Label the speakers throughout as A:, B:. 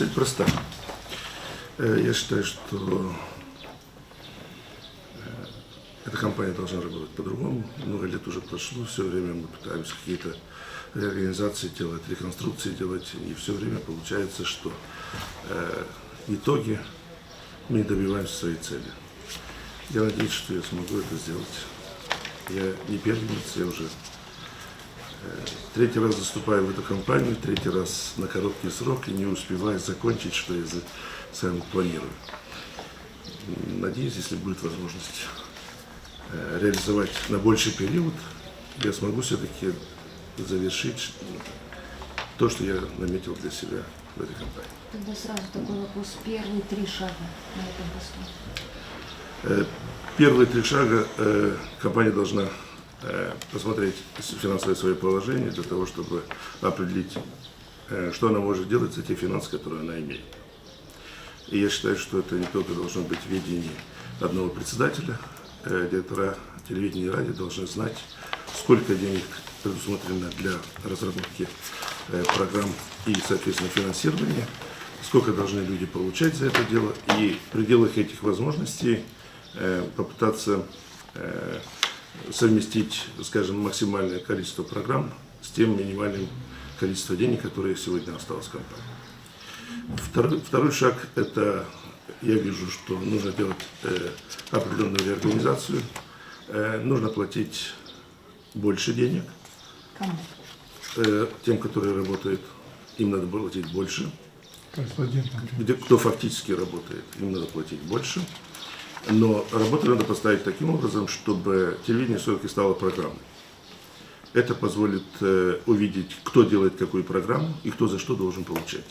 A: цель проста. Я считаю, что эта компания должна работать по-другому. Много лет уже прошло, все время мы пытаемся какие-то реорганизации делать, реконструкции делать, и все время получается, что в итоге мы не добиваемся своей цели. Я надеюсь, что я смогу это сделать. Я не первенец, я уже третий раз заступаю в эту компанию, третий раз на короткий срок и не успеваю закончить, что я сам планирую. Надеюсь, если будет возможность реализовать на больший период, я смогу все-таки завершить то, что я наметил для себя в этой компании.
B: Тогда сразу такой вопрос. Первые 3 шага на этом посту.
A: Первые 3 шага компания должна посмотреть финансовое свое положение для того, чтобы определить, что она может делать за те финансы, которые она имеет. И я считаю, что это не только должно быть в ведении одного председателя, директора телевидения и радио должны знать, сколько денег предусмотрено для разработки программ и, соответственно, финансирования, сколько должны люди получать за это дело, и в пределах этих возможностей попытаться совместить, скажем, максимальное количество программ с тем минимальным количеством денег, которое сегодня осталось в компании. Второй шаг – это я вижу, что нужно делать определенную реорганизацию, нужно платить больше денег.
B: Кому?
A: Тем, которые работают, им надо платить больше.
C: Корреспондентам.
A: Кто фактически работает, им надо платить больше. Но работу надо поставить таким образом, чтобы телевидение все-таки стало программой. Это позволит увидеть, кто делает какую программу и кто за что должен получать.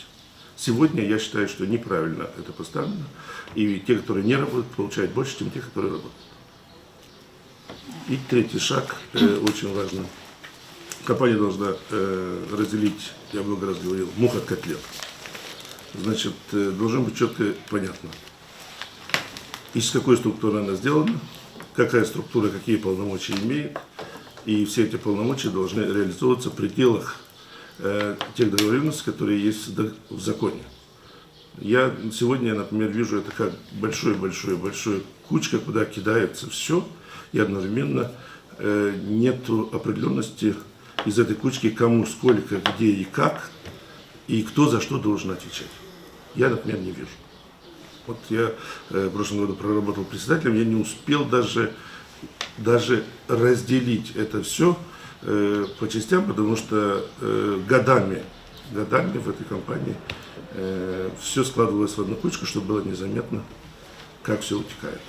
A: Сегодня я считаю, что неправильно это поставлено, и те, которые не работают, получают больше, чем те, которые работают. И третий шаг, очень важный. Компания должна разделить, я много раз говорил, мух от котлет. Значит, должно быть четко понятно, из какой структуры она сделана, какая структура, какие полномочия имеет, и все эти полномочия должны реализовываться в пределах тех договоренностей, которые есть в законе. Я сегодня, например, вижу это как большой кучка, куда кидается все, и одновременно нет определенности из этой кучки, кому, сколько, где и как, и кто за что должен отвечать. Я, например, не вижу. Вот я в прошлом году проработал председателем, я не успел даже разделить это все по частям, потому что годами в этой компании все складывалось в одну кучку, чтобы было незаметно, как все утекает.